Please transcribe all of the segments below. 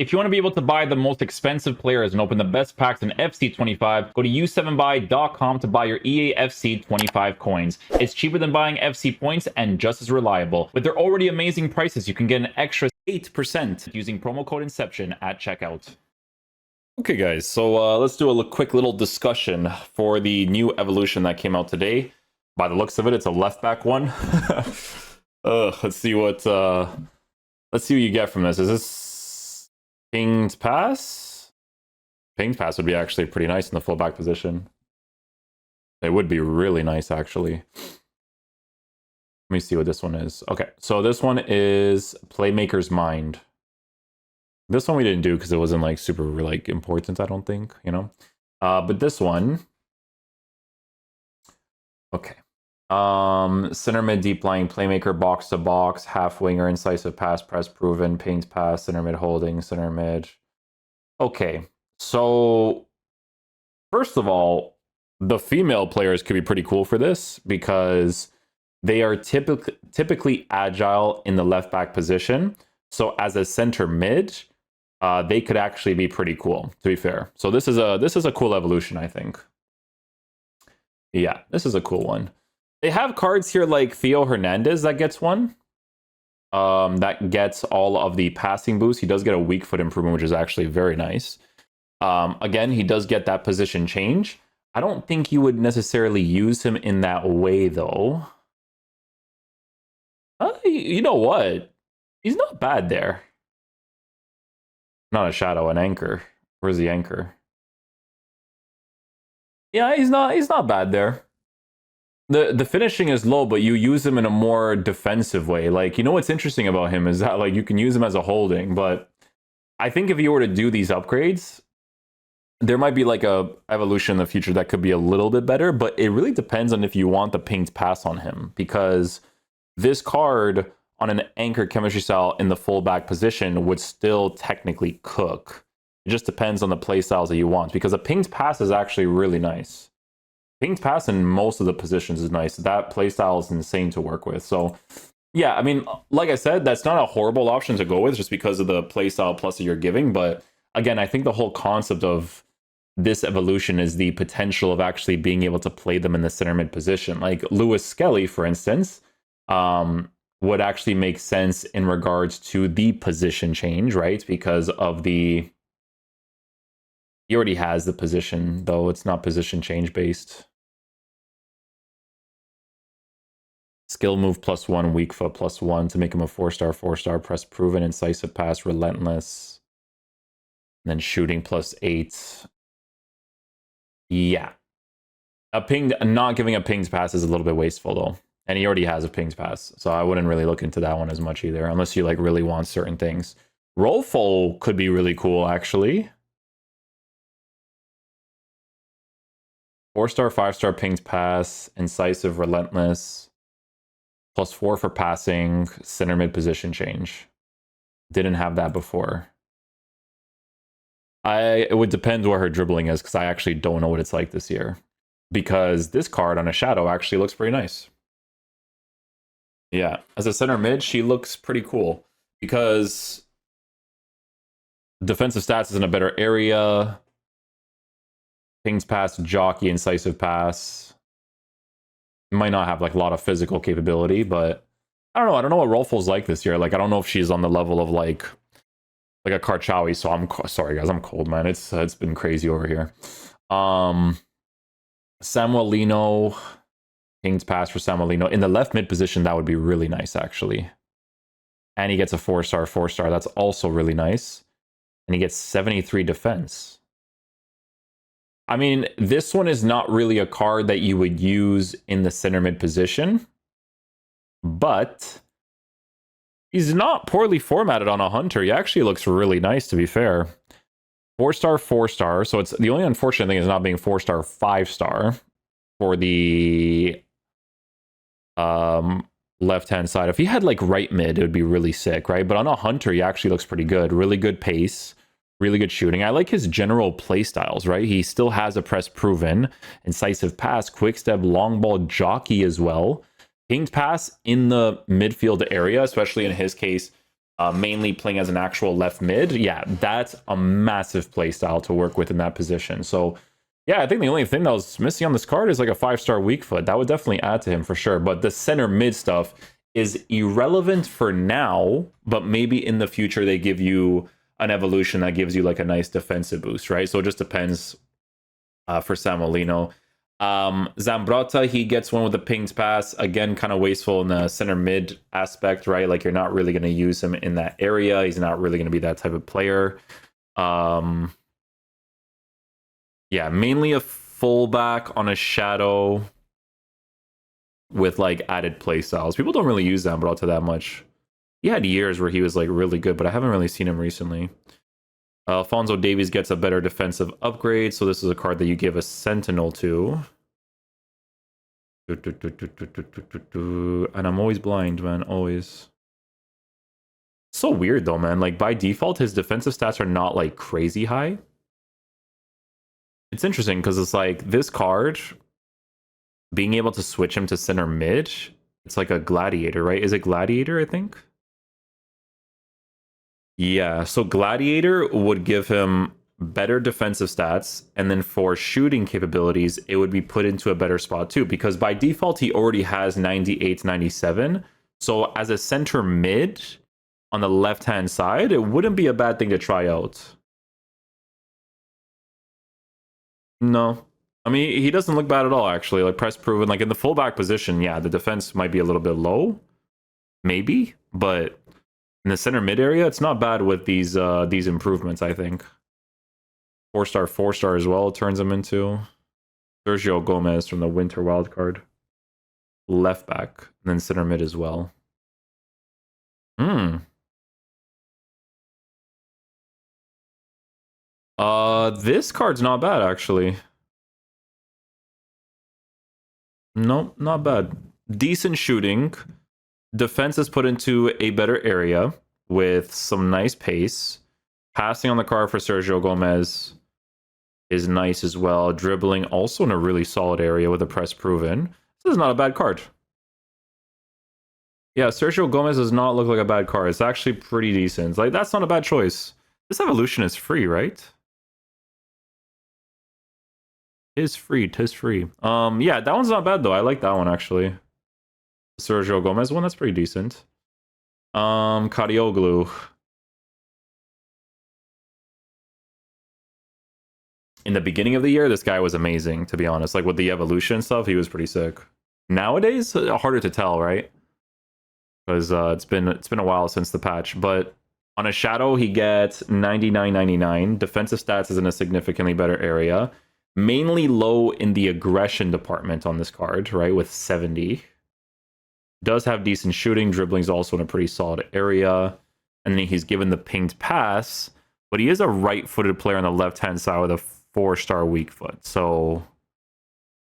If you want to be able to buy the most expensive players and open the best packs in FC25, go to u7buy.com to buy your EA FC25 coins. It's cheaper than buying FC points and just as reliable. With their already amazing prices, you can get an extra 8% using promo code Inception at checkout. Okay guys, so let's do a quick little discussion for the new evolution that came out today. By the looks of it, it's a left back one. Let's see what you get from this. Is this pinged pass? Pinged pass would be actually pretty nice in the fullback position. It would be really nice actually. Let me see what this one is. Okay, so this one is Playmaker's Mind. This one we didn't do because it wasn't like super like important, I don't think, you know. But this one, okay. Center mid, deep lying, playmaker, box to box, half winger, incisive pass, press proven, pinged pass, center mid holding, center mid. Okay, so first of all, the female players could be pretty cool for this because they are typically agile in the left back position. So as a center mid, they could actually be pretty cool, to be fair. So this is a cool evolution, I think. Yeah, this is a cool one. They have cards here like Theo Hernandez that gets one. That gets all of the passing boost. He does get a weak foot improvement, which is actually very nice. Again, he does get that position change. I don't think you would necessarily use him in that way, though. You know what? He's not bad there. Not a shadow, an anchor. Where's the anchor? Yeah, he's not bad there. The finishing is low, but you use him in a more defensive way. Like, you know what's interesting about him is that like you can use him as a holding, but I think if you were to do these upgrades, there might be like a evolution in the future that could be a little bit better, but it really depends on if you want the pinged pass on him, because this card on an anchor chemistry style in the fullback position would still technically cook. It just depends on the play styles that you want, because a pinged pass is actually really nice. Pinged pass in most of the positions is nice. That play style is insane to work with. So yeah, I mean, like I said, that's not a horrible option to go with just because of the play style plus that you're giving. But again, I think the whole concept of this evolution is the potential of actually being able to play them in the center mid position. Like Lewis Skelly, for instance, would actually make sense in regards to the position change, right? Because of the... He already has the position, though it's not position change based. Skill move +1, weak foot +1 to make him a 4-star, press proven, incisive pass, relentless. And then shooting +8. Yeah. Not giving a pinged pass is a little bit wasteful though. And he already has a pinged pass. So I wouldn't really look into that one as much either, unless you like really want certain things. Rolfo could be really cool actually. 4-star, 5-star pinged pass, incisive, relentless. +4 for passing, center mid position change. Didn't have that before. It would depend where her dribbling is, because I actually don't know what it's like this year. Because this card on a shadow actually looks pretty nice. Yeah, as a center mid, she looks pretty cool. Because defensive stats is in a better area. Pinged pass, jockey, incisive pass. Might not have like a lot of physical capability, but I don't know. I don't know what Rolfo's like this year. Like, I don't know if she's on the level of like a Karchawi. So I'm sorry guys, I'm cold, man. It's been crazy over here. Samuelino, pinged pass for Samuelino in the left mid position. That would be really nice actually. And he gets a 4-star. That's also really nice. And he gets 73 defense. I mean, this one is not really a card that you would use in the center mid position, but he's not poorly formatted on a hunter. He actually looks really nice, to be fair. 4-star. So it's the only unfortunate thing is not being 4-star, 5-star for the left-hand side. If he had like right mid, it would be really sick, right? But on a hunter, he actually looks pretty good. Really good pace. Really good shooting. I like his general play styles, right? He still has a press proven, incisive pass, quick step, long ball, jockey as well. Pinged pass in the midfield area, especially in his case, mainly playing as an actual left mid, yeah, that's a massive play style to work with in that position. So yeah, I think the only thing that was missing on this card is like a 5-star weak foot. That would definitely add to him for sure. But the center mid stuff is irrelevant for now, but maybe in the future they give you an evolution that gives you like a nice defensive boost, right? So it just depends for Samolino. Zambrotta, he gets one with the pinged pass. Again, kind of wasteful in the center mid aspect, right? Like you're not really going to use him in that area. He's not really going to be that type of player. Yeah, mainly a fullback on a shadow with like added play styles. People don't really use Zambrotta that much. He had years where he was like really good, but I haven't really seen him recently. Alfonso Davies gets a better defensive upgrade, so this is a card that you give a Sentinel to. And I'm always blind, man, always. So weird though, man. Like by default, his defensive stats are not like crazy high. It's interesting because it's like this card, being able to switch him to center mid, it's like a gladiator, right? Is it gladiator, I think? Yeah, so gladiator would give him better defensive stats, and then for shooting capabilities, it would be put into a better spot too, because by default, he already has 98, 97. So as a center mid on the left-hand side, it wouldn't be a bad thing to try out. No. I mean, he doesn't look bad at all, actually. Like, press proven. Like, in the fullback position, yeah, the defense might be a little bit low. Maybe. But in the center mid area, it's not bad with these improvements, I think. 4-star, 4-star as well, it turns him into. Sergio Gomez from the Winter Wildcard. Left back. And then center mid as well. This card's not bad, actually. Nope, not bad. Decent shooting. Defense is put into a better area with some nice pace. Passing on the card for Sergio Gomez is nice as well. Dribbling also in a really solid area with a press proven. This is not a bad card. Yeah, Sergio Gomez does not look like a bad card. It's actually pretty decent. Like, that's not a bad choice. This evolution is free, right? Tis free, tis free. Yeah, that one's not bad though. I like that one actually. Sergio Gomez one, that's pretty decent. Kadioglu. In the beginning of the year, this guy was amazing, to be honest. Like with the evolution stuff, he was pretty sick. Nowadays, harder to tell, right? Because it's been a while since the patch. But on a shadow, he gets 99.99. Defensive stats is in a significantly better area. Mainly low in the aggression department on this card, right? With 70. Does have decent shooting. Dribbling's also in a pretty solid area. And then he's given the pinged pass. But he is a right-footed player on the left-hand side with a 4-star weak foot. So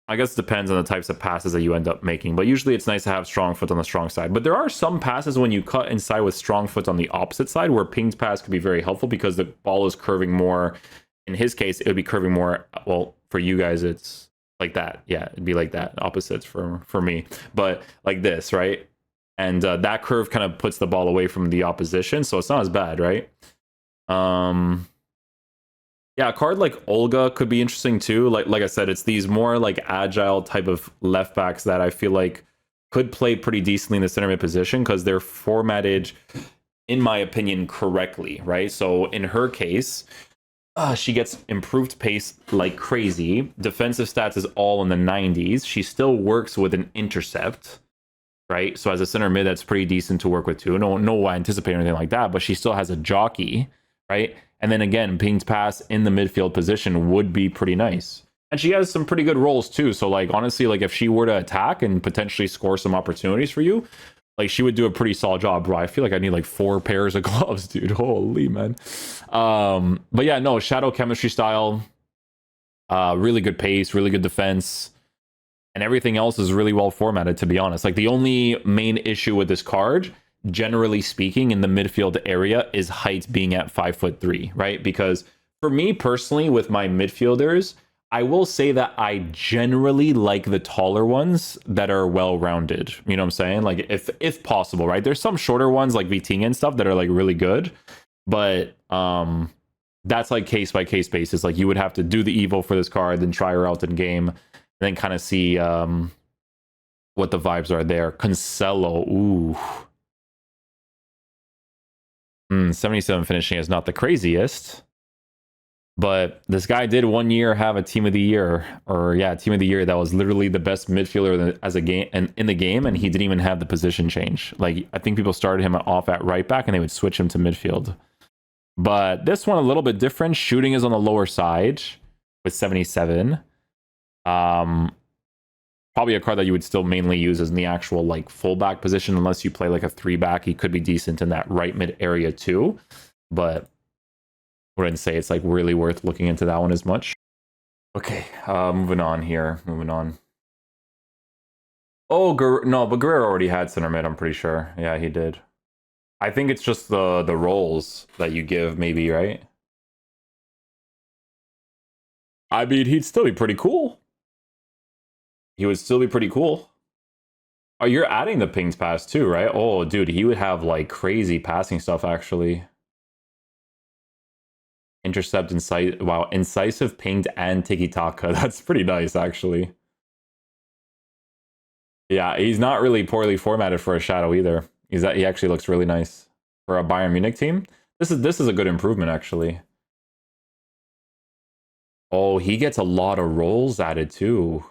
I guess it depends on the types of passes that you end up making. But usually it's nice to have strong foot on the strong side. But there are some passes when you cut inside with strong foot on the opposite side where pinged pass could be very helpful because the ball is curving more. In his case, it would be curving more. Well, for you guys, it's like that. Yeah, it'd be like that. Opposites for me. But like this, right? And that curve kind of puts the ball away from the opposition. So it's not as bad, right? Yeah, a card like Olga could be interesting too. Like I said, it's these more like agile type of left backs that I feel like could play pretty decently in the center mid position because they're formatted, in my opinion, correctly, right? So in her case, she gets improved pace like crazy. Defensive stats is all in the 90s. She still works with an intercept, right? So as a center mid, that's pretty decent to work with too. No, I anticipate anything like that, but she still has a jockey, right? And then again, pinged pass in the midfield position would be pretty nice. And she has some pretty good roles too. So like honestly, like if she were to attack and potentially score some opportunities for you, like she would do a pretty solid job, bro. I feel like I need like 4 pairs of gloves, dude. Holy man. But yeah, no, shadow chemistry style, really good pace, really good defense, and everything else is really well formatted, to be honest. Like the only main issue with this card, generally speaking, in the midfield area is height being at 5'3", right? Because for me personally, with my midfielders, I will say that I generally like the taller ones that are well rounded. You know what I'm saying? Like if possible, right? There's some shorter ones like Vitinha and stuff that are like really good, but that's like case by case basis. Like you would have to do the Evo for this card, then try her out in game, and then kind of see what the vibes are there. Cancelo, ooh. 77 finishing is not the craziest. But this guy did 1 year have a team of the year, or yeah, team of the year that was literally the best midfielder as a game and in the game, and he didn't even have the position change. Like I think people started him off at right back and they would switch him to midfield. But this one a little bit different. Shooting is on the lower side with 77. Probably a card that you would still mainly use as in the actual like fullback position, unless you play like a 3-back. He could be decent in that right mid area too, but wouldn't say it's like really worth looking into that one as much. Okay, moving on here. Moving on. Oh, no, but Guerrero already had center mid, I'm pretty sure. Yeah, he did. I think it's just the roles that you give, maybe, right? I mean, he'd still be pretty cool. He would still be pretty cool. Oh, you're adding the pings pass too, right? Oh, dude, he would have like crazy passing stuff, actually. Intercept, wow, incisive, pinged, and tiki-taka. That's pretty nice, actually. Yeah, he's not really poorly formatted for a shadow either. He actually looks really nice for a Bayern Munich team. This is a good improvement, actually. Oh, he gets a lot of rolls added too.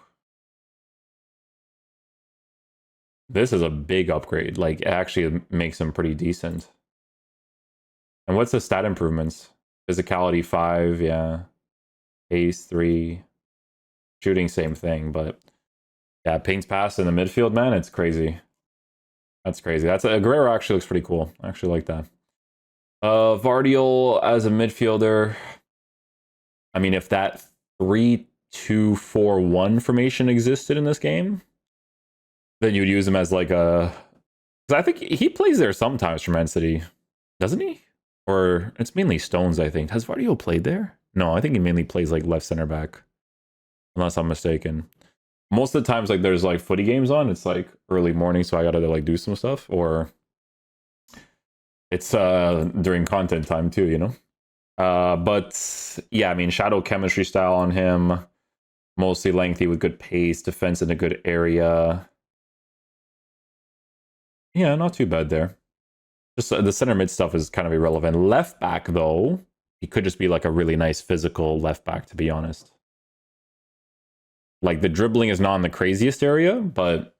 This is a big upgrade. Like, it actually makes him pretty decent. And what's the stat improvements? Physicality 5, yeah. Pace 3. Shooting, same thing, but yeah, paints pass in the midfield, man, it's crazy. That's crazy. That's Guerrero actually looks pretty cool. I actually like that. Vardiol as a midfielder. I mean, if that 3-2-4-1 formation existed in this game, then you'd use him as like a. Because I think he plays there sometimes for Man City, doesn't he? Or it's mainly Stones, I think. Has Vardiol played there? No, I think he mainly plays like left center back, unless I'm mistaken. Most of the times, like there's like footy games on, it's like early morning, so I gotta like do some stuff, or it's during content time too, you know. But yeah, I mean, shadow chemistry style on him, mostly lengthy with good pace, defense in a good area. Yeah, not too bad there. Just the center mid stuff is kind of irrelevant. Left back though, he could just be like a really nice physical left back, to be honest. Like the dribbling is not in the craziest area, but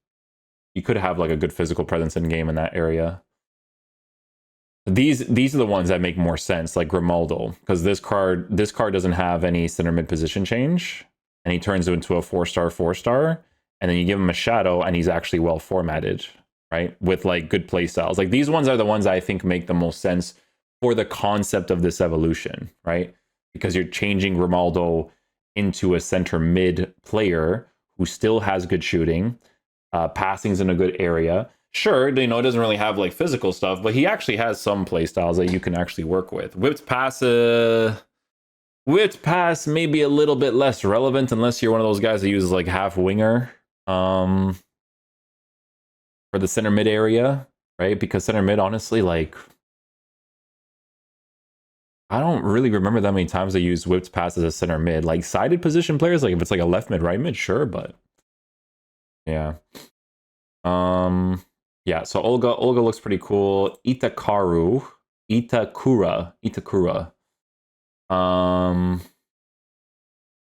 you could have like a good physical presence in game in that area. These are the ones that make more sense, like Grimaldo, because this card doesn't have any center mid position change, and he turns into a 4-star, and then you give him a shadow, and he's actually well formatted, right? With like good play styles. Like these ones are the ones I think make the most sense for the concept of this evolution, right? Because you're changing Grimaldo into a center mid player who still has good shooting, passing's in a good area. Sure, you know, it doesn't really have like physical stuff, but he actually has some play styles that you can actually work with. Whipped pass maybe a little bit less relevant unless you're one of those guys that uses like half winger for the center mid area, right? Because center mid, honestly, like I don't really remember that many times I used whipped pass as a center mid. Like sided position players, like if it's like a left mid, right mid, sure, but yeah. Yeah, so Olga looks pretty cool. Itakura.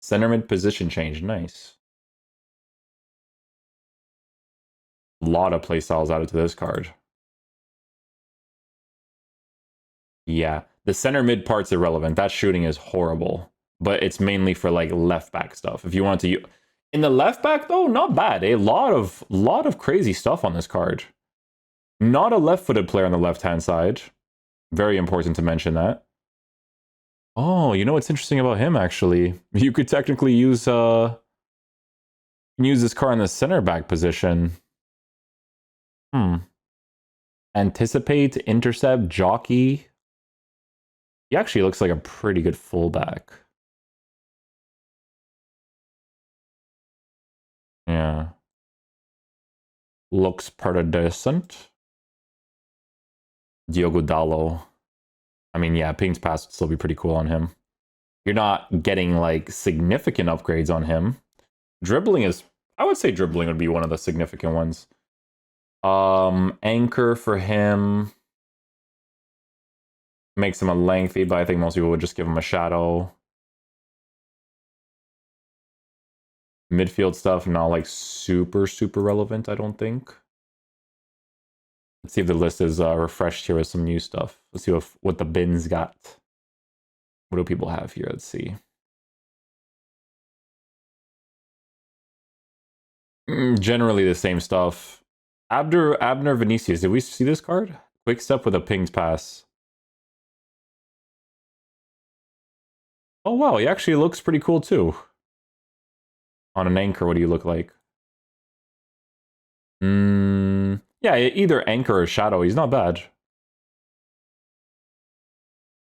Center mid position change, nice. A lot of playstyles added to this card. Yeah, the center mid part's irrelevant. That shooting is horrible, but it's mainly for like left back stuff. If you want to, in the left back though, not bad. A lot of crazy stuff on this card. Not a left-footed player on the left-hand side. Very important to mention that. Oh, you know what's interesting about him actually? You could technically use this card in the center back position. Anticipate, intercept, jockey. He actually looks like a pretty good fullback. Yeah. Looks pretty decent. Diogo Dallo. I mean, yeah, Ping's Pass would still be pretty cool on him. You're not getting like significant upgrades on him. Dribbling is, I would say dribbling would be one of the significant ones. Anchor for him makes him a lengthy, but I think most people would just give him a shadow. Midfield stuff, not like super relevant, I don't think. Let's see if the list is refreshed here with some new stuff. Let's see what the bins got. What do people have here? Let's see. Generally the same stuff. Abner Vinicius. Did we see this card? Quick step with a Ping's Pass. Oh wow, he actually looks pretty cool too. On an anchor, what do you look like? Yeah, either anchor or shadow. He's not bad.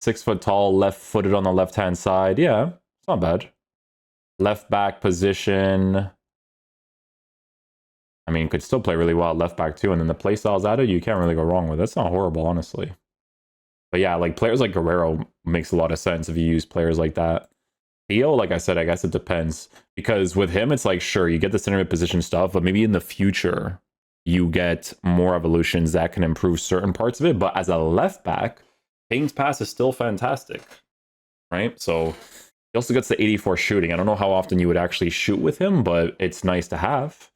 6 foot tall, left footed on the left hand side. Yeah, it's not bad. Left back position. I mean, could still play really well at left back too. And then the play styles added, you can't really go wrong with it. That's not horrible, honestly. But yeah, like players like Guerrero makes a lot of sense if you use players like that. Theo, like I said, I guess it depends. Because with him, it's like, sure, you get the center mid position stuff, but maybe in the future, you get more evolutions that can improve certain parts of it. But as a left back, Ping's Pass is still fantastic, right? So he also gets the 84 shooting. I don't know how often you would actually shoot with him, but it's nice to have.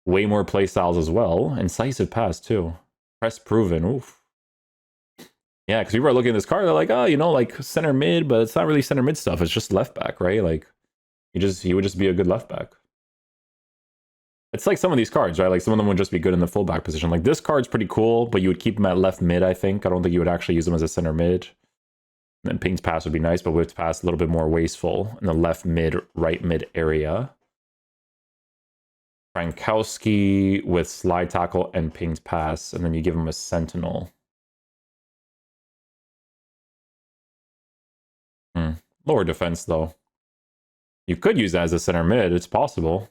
Way more play styles as well. Incisive pass, too. Press proven. Oof. Yeah, because people are looking at this card, they're like, oh, you know, like center mid, but it's not really center mid stuff. It's just left back, right? Like, he would just be a good left back. It's like some of these cards, right? Like some of them would just be good in the fullback position. Like this card's pretty cool, but you would keep him at left mid, I think. I don't think you would actually use him as a center mid. And then Ping's Pass would be nice, but Whipped Pass a little bit more wasteful in the left mid, right mid area. Frankowski with slide tackle and Ping's Pass, and then you give him a sentinel. Lower defense, though. You could use that as a center mid. It's possible.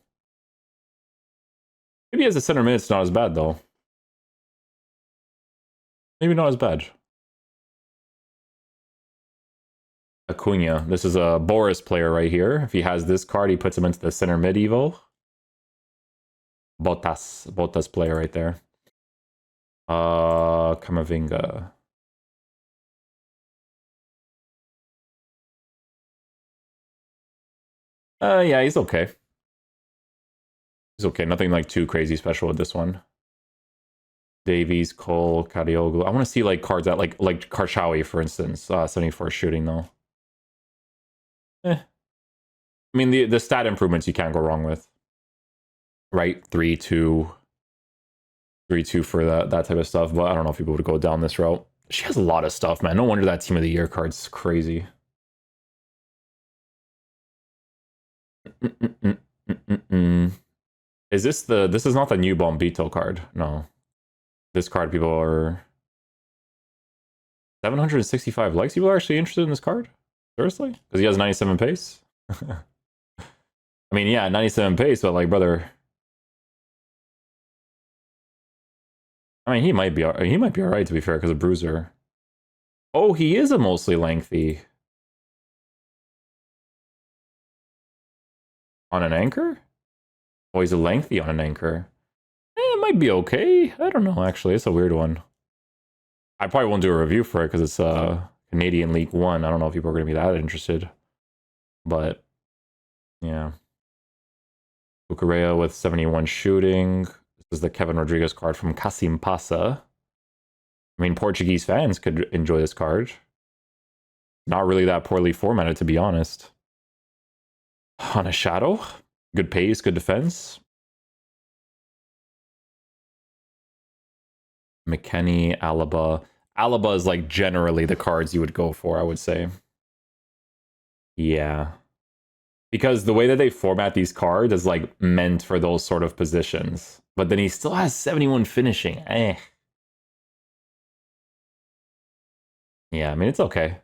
Maybe as a center mid, it's not as bad, though. Maybe not as bad. Acuna. This is a Boris player right here. If he has this card, he puts him into the center mid evo. Bottas player right there. Camavinga. Yeah, he's okay. He's okay. Nothing like too crazy special with this one. Davies, Cole, Kadioglu. I want to see like cards that like Karshawi, for instance. 74 shooting though. I mean the stat improvements you can't go wrong with. Right? 3-2. 3-2 for that type of stuff, but I don't know if people would go down this route. She has a lot of stuff, man. No wonder that Team of the Year card's crazy. Is this this is not the new Bombito card? No. This card, people are 765 likes. People are actually interested in this card? Seriously? Because he has 97 pace? I mean, yeah, 97 pace, but like, brother. I mean, he might be alright to be fair, because of Bruiser. Oh, he is a mostly lengthy. On an anchor? Oh, he's a lengthy on an anchor. It might be okay. I don't know, actually. It's a weird one. I probably won't do a review for it because it's Canadian League 1. I don't know if people are going to be that interested. But, yeah. Bucarea with 71 shooting. This is the Kevin Rodriguez card from Kasim Passa. I mean, Portuguese fans could enjoy this card. Not really that poorly formatted, to be honest. On a shadow. Good pace, good defense. McKennie, Alaba. Alaba is like generally the cards you would go for, I would say. Yeah. Because the way that they format these cards is like meant for those sort of positions. But then he still has 71 finishing. Yeah, I mean, it's okay.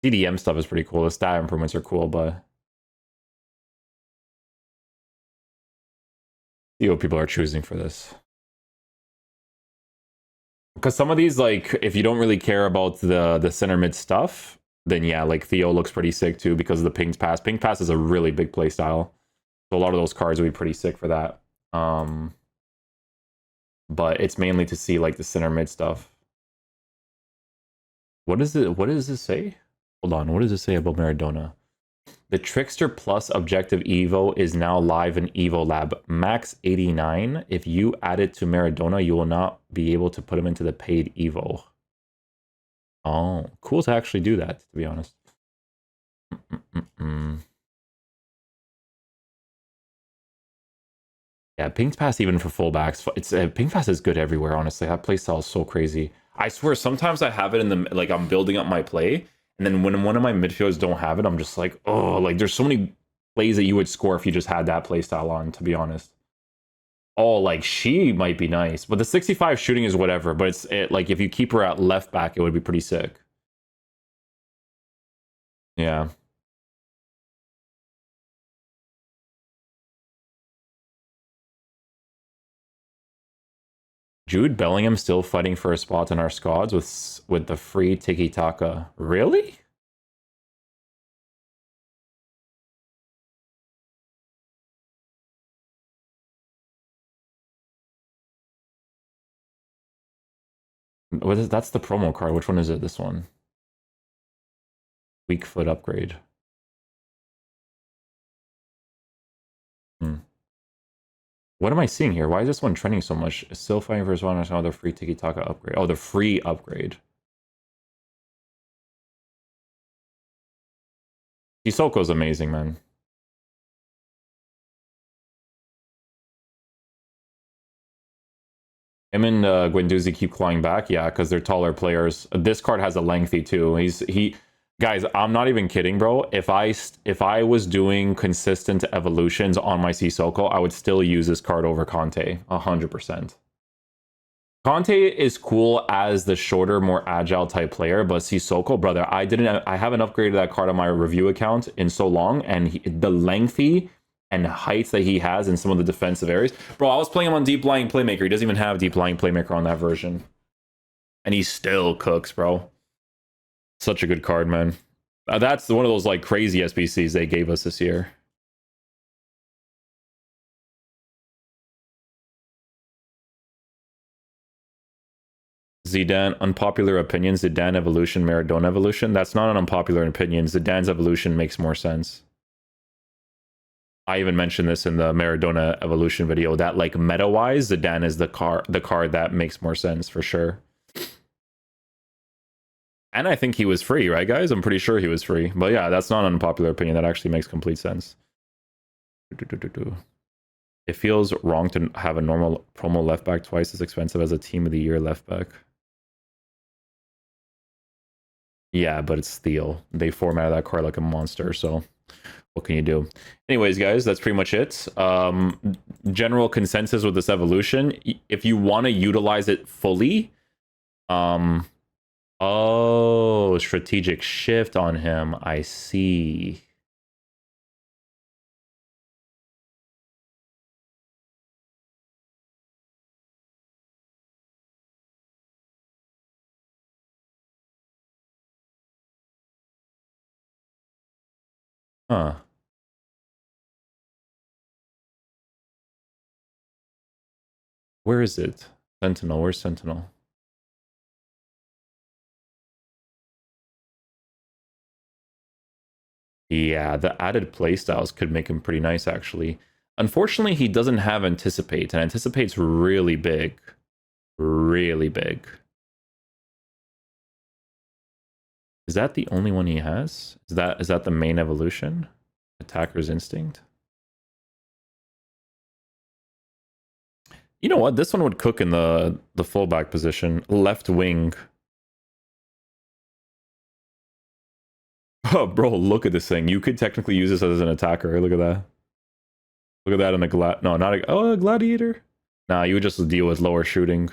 CDM stuff is pretty cool. The stat improvements are cool, but See what people are choosing for this. Because some of these, like, if you don't really care about the center mid stuff, then yeah, like Theo looks pretty sick too because of the ping pass. Ping pass is a really big play style. So a lot of those cards would be pretty sick for that. But it's mainly to see like the center mid stuff. What does this say? Hold on, what does it say about Maradona? The Trickster Plus Objective Evo is now live in Evo Lab. Max 89. If you add it to Maradona, you will not be able to put him into the paid Evo. Oh, cool to actually do that, to be honest. Yeah, ping pass even for fullbacks. It's ping pass is good everywhere. Honestly, that playstyle is so crazy. I swear, sometimes I have it in the like I'm building up my play, and then when one of my midfielders don't have it, I'm just like, oh, like there's so many plays that you would score if you just had that playstyle on. To be honest, oh, like she might be nice, but the 65 shooting is whatever. But like if you keep her at left back, it would be pretty sick. Yeah. Jude Bellingham still fighting for a spot in our squads with the free tiki taka. Really? What is that's the promo card? Which one is it? This one. Weak foot upgrade. What am I seeing here? Why is this one trending so much? Still fighting for his one or the free tiki taka upgrade. Oh, the free upgrade. Hisoko's amazing, man. Him and Guendouzi keep clawing back, yeah, because they're taller players. This card has a lengthy too. Guys, I'm not even kidding, bro. If I was doing consistent evolutions on my Sissoko, I would still use this card over Conte, 100%. Conte is cool as the shorter, more agile type player, but Sissoko, brother, I haven't upgraded that card on my review account in so long, and the lengthy and heights that he has in some of the defensive areas. Bro, I was playing him on Deep Lying Playmaker. He doesn't even have Deep Lying Playmaker on that version. And he still cooks, bro. Such a good card, man. That's one of those like crazy SBCs they gave us this year. Zidane, unpopular opinion. Zidane evolution, Maradona evolution. That's not an unpopular opinion. Zidane's evolution makes more sense. I even mentioned this in the Maradona evolution video that like meta-wise, Zidane is the card that makes more sense for sure. And I think he was free, right, guys? I'm pretty sure he was free. But yeah, that's not an unpopular opinion. That actually makes complete sense. It feels wrong to have a normal promo left back twice as expensive as a team of the year left back. Yeah, but it's Theo. They formatted that card like a monster, so what can you do? Anyways, guys, that's pretty much it. General consensus with this evolution. If you want to utilize it fully, oh, strategic shift on him. I see. Huh. Where is it? Sentinel. Where's Sentinel? Yeah, the added playstyles could make him pretty nice, actually. Unfortunately, he doesn't have Anticipate, and Anticipate's really big. Really big. Is that the only one he has? Is that the main evolution? Attacker's Instinct? You know what? This one would cook in the fullback position. Left wing. Oh, bro, look at this thing. You could technically use this as an attacker. Look at that. Look at that in a no, not a gladiator. Nah, you would just deal with lower shooting.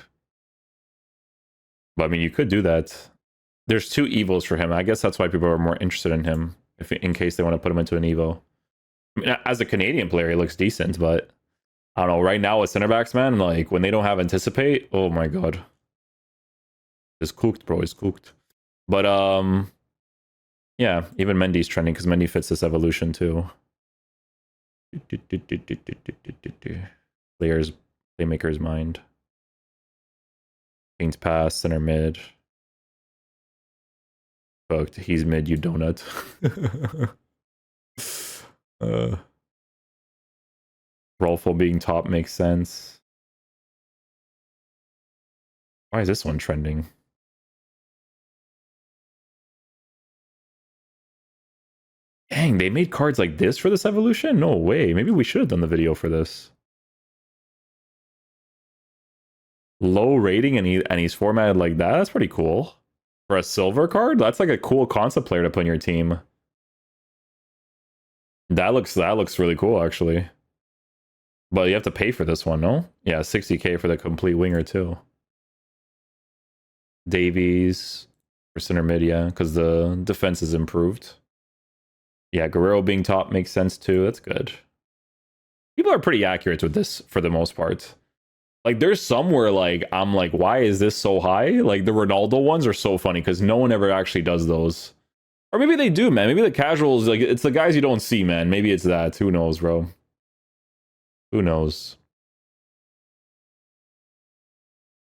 But I mean, you could do that. There's two evos for him. I guess that's why people are more interested in him, in case they want to put him into an evo. I mean, as a Canadian player, he looks decent, but I don't know. Right now with center backs, man, like when they don't have anticipate, oh my god, it's cooked, bro. It's cooked. But yeah, even Mendy's trending because Mendy fits this evolution too. Players, playmaker's mind. Paints pass, center mid. Cooked. He's mid, you donut. Rolfo being top makes sense. Why is this one trending? Dang, they made cards like this for this evolution? No way. Maybe we should have done the video for this. Low rating and he's formatted like that? That's pretty cool. For a silver card? That's like a cool concept player to put in your team. That looks really cool, actually. But you have to pay for this one, no? Yeah, 60k for the complete winger, too. Davies for center mid, yeah, because the defense is improved. Yeah, Guerrero being top makes sense, too. That's good. People are pretty accurate with this, for the most part. Like, there's some where, like, I'm like, why is this so high? Like, the Ronaldo ones are so funny, because no one ever actually does those. Or maybe they do, man. Maybe the casuals, like, it's the guys you don't see, man. Maybe it's that. Who knows, bro? Who knows?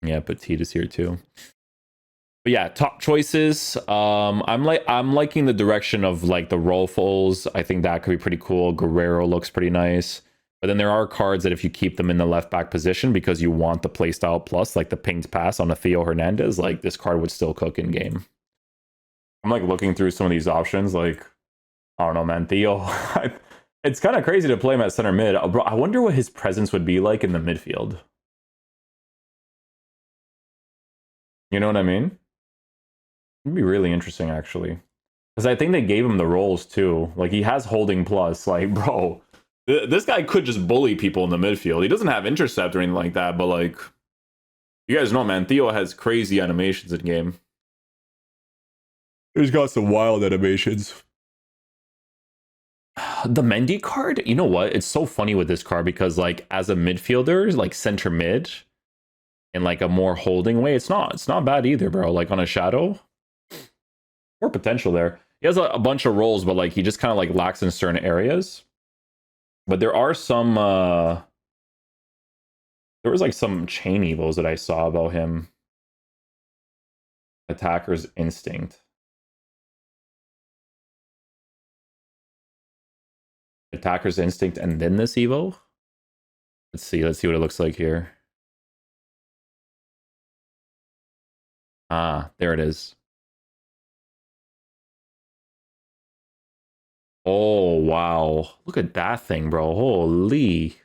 Yeah, Petit is here too. But yeah, top choices. I'm liking the direction of like the Rolfos. I think that could be pretty cool. Guerrero looks pretty nice. But then there are cards that if you keep them in the left back position because you want the playstyle plus, like the pinged pass on a Theo Hernandez, like this card would still cook in game. I'm like looking through some of these options, like I don't know, man. Theo, it's kind of crazy to play him at center mid. Bro, I wonder what his presence would be like in the midfield. You know what I mean? It'd be really interesting, actually. Because I think they gave him the roles, too. Like, he has holding plus. Like, bro, this guy could just bully people in the midfield. He doesn't have intercept or anything like that, but, like, you guys know, man, Theo has crazy animations in game. He's got some wild animations. The Mendy card, you know what? It's so funny with this card because, like, as a midfielder, like center mid, in like a more holding way, it's not bad either, bro. Like on a shadow, more potential there. He has a bunch of roles, but like he just kind of like lacks in certain areas. But there are some there was like some chain evos that I saw about him. Attacker's instinct. Attacker's instinct and then this evo. Let's see what it looks like here. Ah, there it is. Oh, wow. Look at that thing, bro. Holy.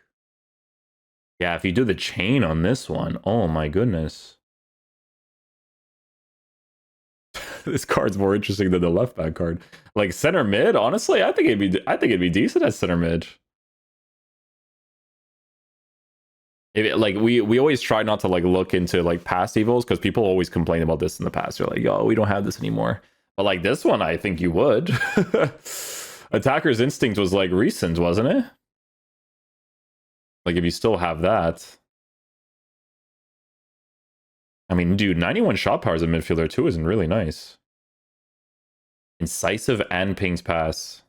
Yeah, if you do the chain on this one, oh my goodness. This card's more interesting than the left back card. Like center mid, honestly, I think it'd be decent as center mid. Like we always try not to like look into like past evils because people always complain about this in the past. They're like, oh, we don't have this anymore. But like this one, I think you would. Attacker's instinct was like recent, wasn't it? Like if you still have that. I mean, dude, 91 shot power as a midfielder too isn't really nice. Incisive and pings pass.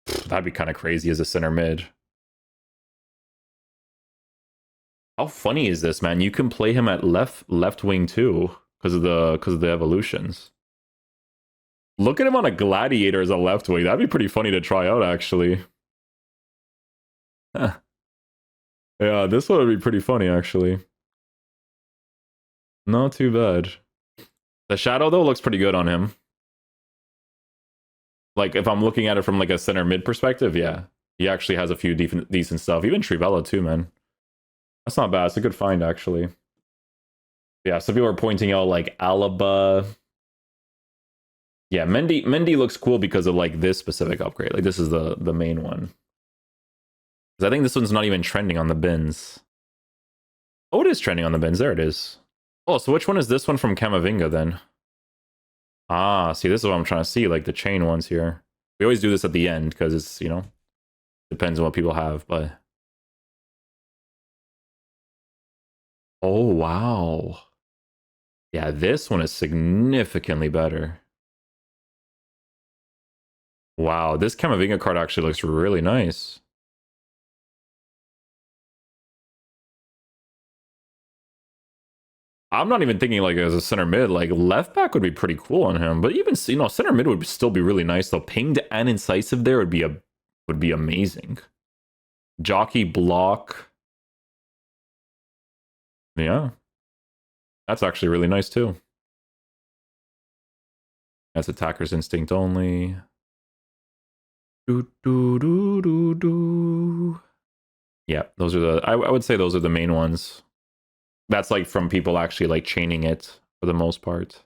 That'd be kind of crazy as a center mid. How funny is this, man? You can play him at left wing too because of the evolutions. Look at him on a gladiator as a left wing. That'd be pretty funny to try out, actually. Huh. Yeah, this one would be pretty funny, actually. Not too bad. The shadow though looks pretty good on him. Like if I'm looking at it from like a center mid perspective, yeah, he actually has a few decent stuff. Even Trivella too, man. That's not bad. It's a good find, actually. Yeah, some people are pointing out like Alaba. Yeah, Mendy looks cool because of like this specific upgrade. Like this is the main one. Because I think this one's not even trending on the bins. Oh, it is trending on the bins. There it is. Oh, so which one is this one from Camavinga then? Ah, see, this is what I'm trying to see, like the chain ones here. We always do this at the end because it's, you know, depends on what people have, but Oh, wow. Yeah, this one is significantly better. Wow, this Camavinga card actually looks really nice. I'm not even thinking like as a center mid, like left back would be pretty cool on him. But even center mid would still be really nice though. Pinged and incisive there would be amazing. Jockey block. Yeah. That's actually really nice too. That's attacker's instinct only. Do do do do do. Yeah, those are the I would say those are the main ones. That's like from people actually like chaining it for the most part.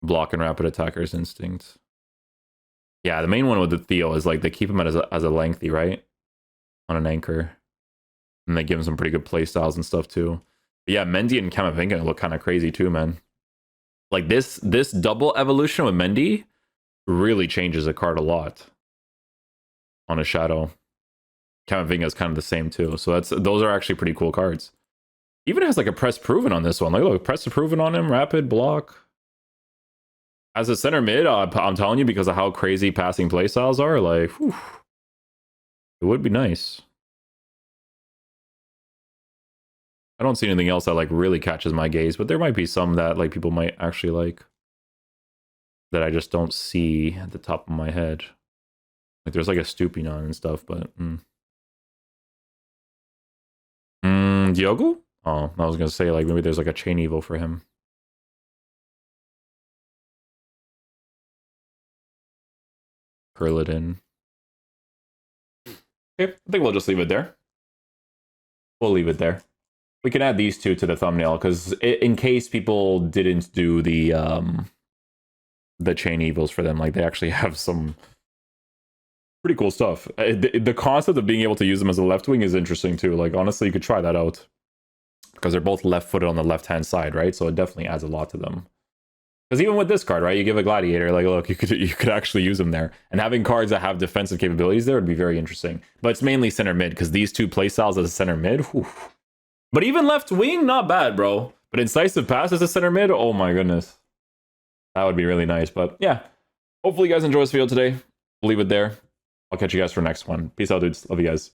Block and rapid attacker's instinct. Yeah, the main one with the Theo is like they keep him as a lengthy, right? On an anchor. And they give him some pretty good play styles and stuff too. But yeah, Mendy and Camavinga look kind of crazy too, man. Like this double evolution with Mendy really changes a card a lot on a shadow. Camavinga is kind of the same too. So those are actually pretty cool cards. Even has like a press proven on this one. Like look, press proven on him, rapid block. As a center mid, I'm telling you, because of how crazy passing play styles are, like, whew, it would be nice. I don't see anything else that like really catches my gaze, but there might be some that like people might actually like that I just don't see at the top of my head. Like there's like a stooping on and stuff, but Diogo? Oh, I was gonna say like maybe there's like a chain evo for him. Curl it in. Okay, I think we'll just leave it there. We'll leave it there. We can add these two to the thumbnail because in case people didn't do the chain evils for them, like they actually have some pretty cool stuff. The concept of being able to use them as a left wing is interesting too. Like honestly, you could try that out because they're both left footed on the left hand side, right? So it definitely adds a lot to them. Because even with this card, right, you give a gladiator, like look, you could actually use them there, and having cards that have defensive capabilities there would be very interesting. But it's mainly center mid because these two playstyles as a center mid. Whew. But even left wing, not bad, bro. But incisive pass as a center mid, oh my goodness. That would be really nice. But yeah, hopefully you guys enjoy this video today. We'll leave it there. I'll catch you guys for the next one. Peace out, dudes. Love you guys.